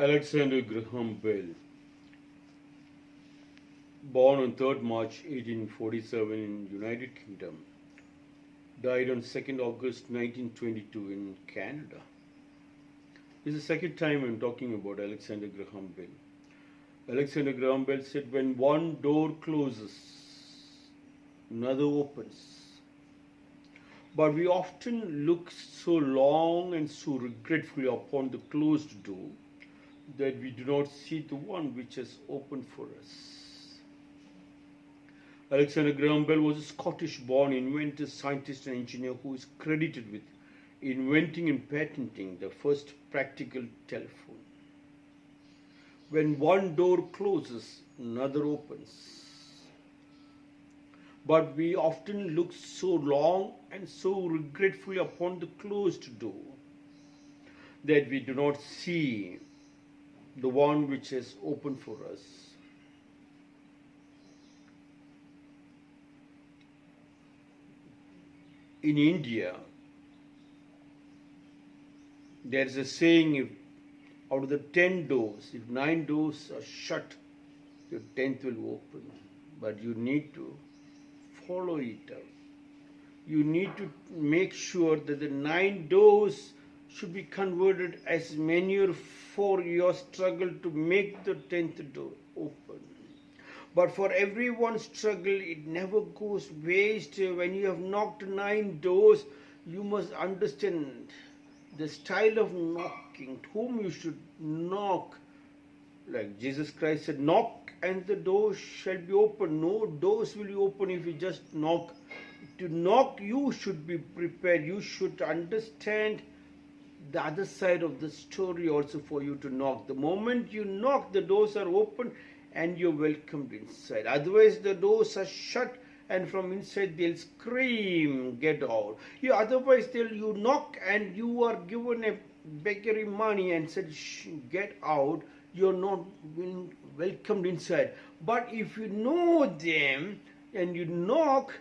Alexander Graham Bell, born on 3rd March 1847 in United Kingdom, died on 2nd August 1922 in Canada. This is the second time I'm talking about Alexander Graham Bell. Alexander Graham Bell said, when one door closes, another opens. But we often look so long and so regretfully upon the closed door that we do not see the one which has opened for us. Alexander Graham Bell was a Scottish-born inventor, scientist and engineer who is credited with inventing and patenting the first practical telephone. When one door closes, another opens. But we often look so long and so regretfully upon the closed door that we do not see the one which has opened for us. In India, there is a saying, if out of the 10 doors, if 9 doors are shut, your 10th will open. But you need to follow it up. You need to make sure that the 9 doors should be converted as manure for your struggle to make the 10th door open. But for everyone's struggle, it never goes waste. When you have knocked 9 doors, you must understand the style of knocking, to whom you should knock. Like Jesus Christ said, knock and the door shall be open. No doors will you open if you just knock. To knock, you should be prepared. You should understand the other side of the story also for you to knock. The moment you knock, the doors are open and you're welcomed inside. Otherwise, the doors are shut and from inside they'll scream, get out. Otherwise, you knock and you are given a bakery money and said, get out. You're not being welcomed inside. But if you know them and you knock,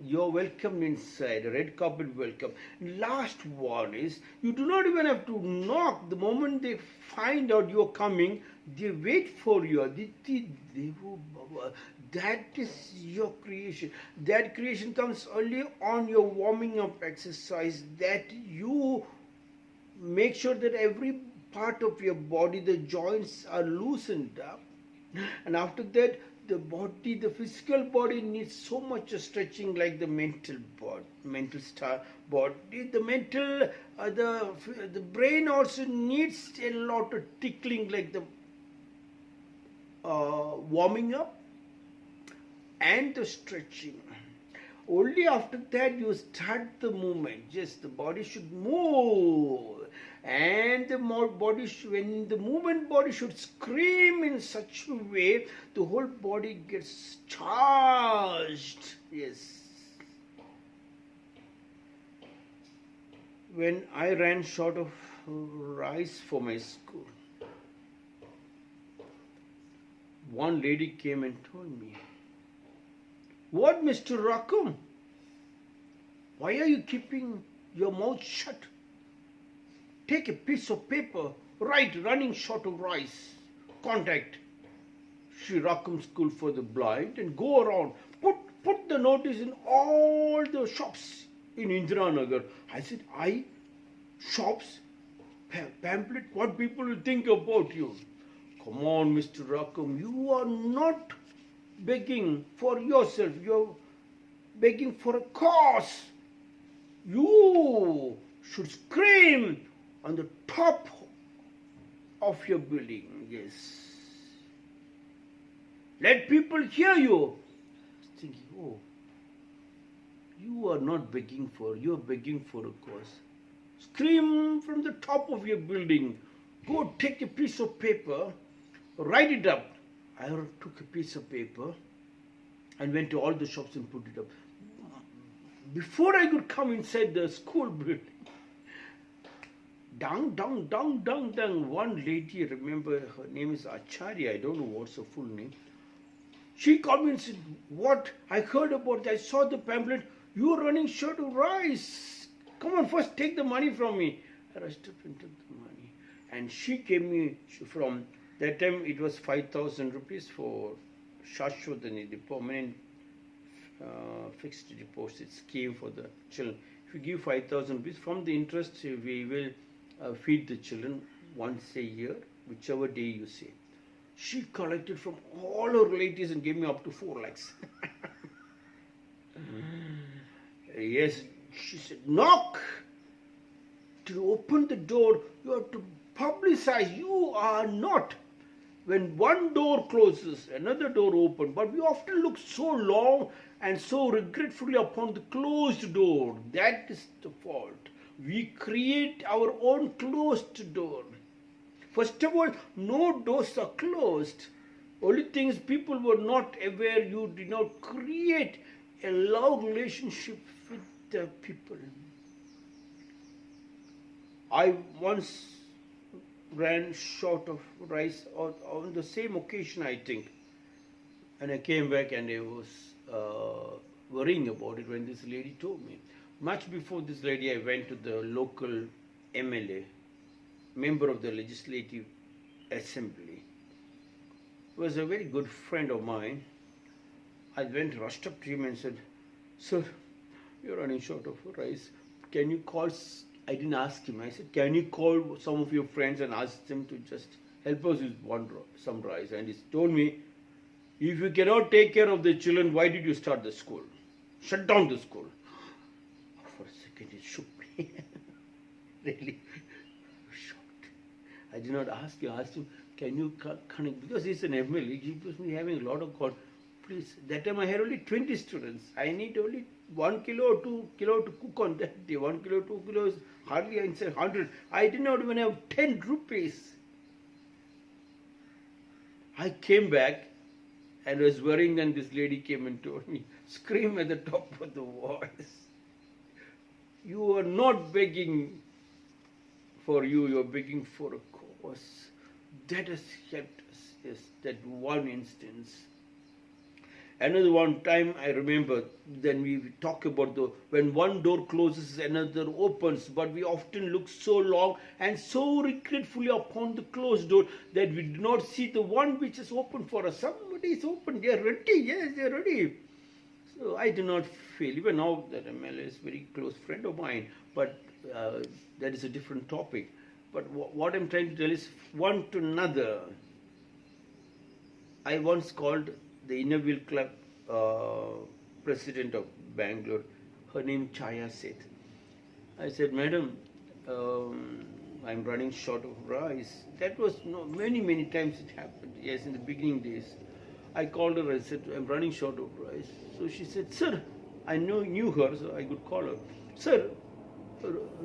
you're welcomed inside. A red carpet welcome. Last one is, you do not even have to knock. The moment they find out you're coming, they wait for you. That is your creation. That creation comes early on your warming up exercise, that you make sure that every part of your body, the joints are loosened up. And after that, the body, the physical body needs so much stretching like the mental body, the brain also needs a lot of tickling like the warming up and the stretching. Only after that you start the movement. Yes, the body should move, and the body when the movement body should scream in such a way the whole body gets charged. Yes. When I ran short of rice for my school, one lady came and told me, "What, Mr. Rakum? Why are you keeping your mouth shut? Take a piece of paper, write running short of rice. Contact Sri Rakum School for the Blind and go around. Put the notice in all the shops in Indiranagar." I said, shops? Pamphlet? What people will think about you? Come on, Mr. Rakum, you are not begging for yourself. You're begging for a cause. You should scream on the top of your building. Yes. Let people hear you. I was thinking, you are not begging you're begging for a cause. Scream from the top of your building. Go take a piece of paper, write it up. I took a piece of paper and went to all the shops and put it up. Before I could come inside the school building, dang, one lady, remember her name is Acharya, I don't know what's her full name. She called me and said, "What? I heard about it. I saw the pamphlet. You are running short of rice. Come on, first take the money from me." I rushed up and took the money. And she gave me from that time it was 5,000 rupees for Shashwatani, the permanent fixed deposit scheme for the children. If you give 5,000 rupees, from the interest we will feed the children once a year, whichever day you say. She collected from all her relatives and gave me up to 4 lakhs. Yes, she said, knock. To open the door, you have to publicize. You are not. When one door closes, another door opens. But we often look so long and so regretfully upon the closed door. That is the fault. We create our own closed door. First of all, no doors are closed. Only things people were not aware, you did not create a love relationship with the people. I once ran short of rice on the same occasion, I think. And I came back and I was worrying about it when this lady told me. Much before this lady, I went to the local MLA, member of the Legislative Assembly. He was a very good friend of mine. I rushed up to him and said, "Sir, you're running short of rice. Can you call..." I didn't ask him. I said, "Can you call some of your friends and ask them to just help us with some rice?" And he told me, "If you cannot take care of the children, why did you start the school? Shut down the school." For a second, it shook me. Really shocked. I did not ask him. I asked him, "Can you connect?" Because he's an MLA. He was having a lot of calls. Please, that time I had only 20 students. I need only 1 kilo or 2 kilo to cook on that day. 1 kilo, 2 kilos, hardly inside 100. I did not even have 10 rupees. I came back and was worrying, and this lady came and told me, scream at the top of the voice. You are not begging for you are begging for a cause. That has helped us, yes, that one instance. Another one time I remember, then we talk about when one door closes, another opens, but we often look so long and so regretfully upon the closed door that we do not see the one which is open for us. Somebody is open, they are ready, yes, they are ready. So I do not feel, even now that MLA is a very close friend of mine, but that is a different topic. But what I'm trying to tell is one to another. I once called the Inner Wheel Club president of Bangalore, her name Chaya Seth. I said, "Madam, I'm running short of rice." That was many times it happened. Yes, in the beginning days. I called her, I said, "I'm running short of rice." So she said, "Sir," I knew her, so I could call her. "Sir,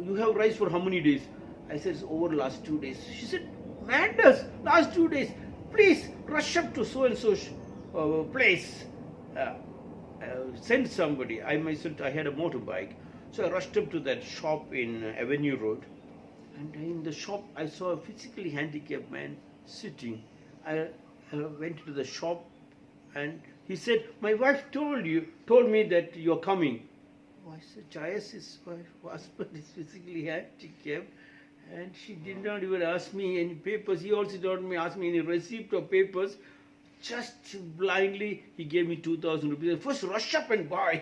you have rice for how many days?" I said, "It's over last 2 days." She said, "Madness, last 2 days. Please rush up to so-and-so place. Send somebody." I myself, I had a motorbike. So I rushed up to that shop in Avenue Road. And in the shop, I saw a physically handicapped man sitting. I went to the shop and he said, "My wife told me that you're coming." Oh, I said, "Chayas' husband is physically handicapped. And she did not even ask me any papers. He also did not ask me any receipt or papers. Just blindly, he gave me 2,000 rupees. First, rush up and buy."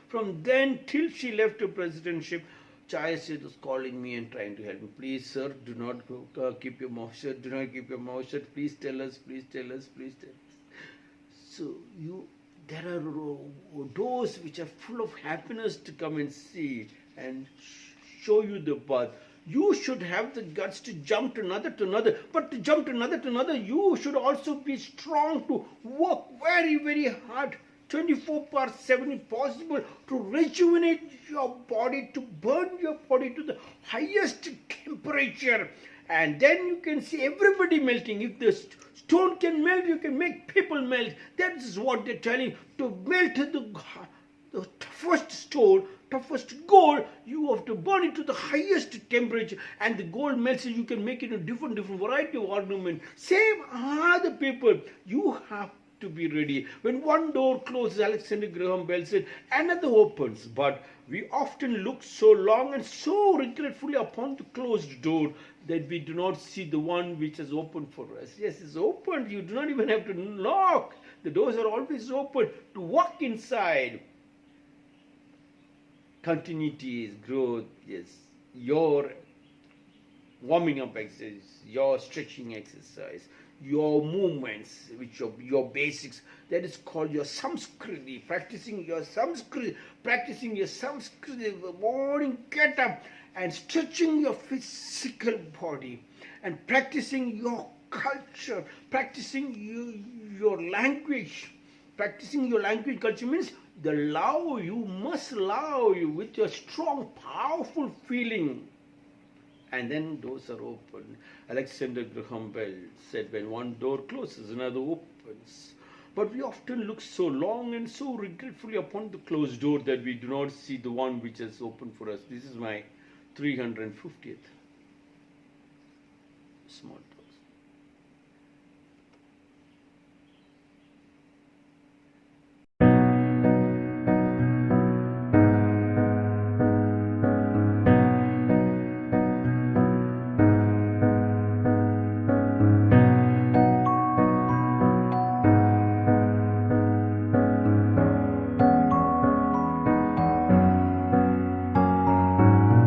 From then till she left her presidentship, Chaya was calling me and trying to help me. "Please, sir, do not keep your mouth shut. Do not keep your mouth shut. Please tell us, please tell us, please tell us." So there are doors which are full of happiness to come and see and show you the path. You should have the guts to jump to another. But to jump to another, you should also be strong to work very, very hard, 24/7 if possible, to rejuvenate your body, to burn your body to the highest temperature. And then you can see everybody melting. If the stone can melt, you can make people melt. That is what they're telling. To melt the toughest stone, toughest gold, you have to burn it to the highest temperature, and the gold melts, you can make it a different variety of ornament. Same are the people. You have to be ready. When one door closes, Alexander Graham Bell said, another opens. But we often look so long and so regretfully upon the closed door that we do not see the one which has opened for us. Yes, it's opened. You do not even have to knock. The doors are always open to walk inside. Continuity is growth, yes. Your warming up exercise, your stretching exercise, your movements, which are your basics, that is called your samskriti. Practicing your samskriti, morning get up and stretching your physical body and practicing your culture, practicing your language. Practicing your language culture means the love, you must love you with your strong, powerful feeling. And then doors are open. Alexander Graham Bell said, when one door closes, another opens. But we often look so long and so regretfully upon the closed door that we do not see the one which has opened for us. This is my 350th small talk.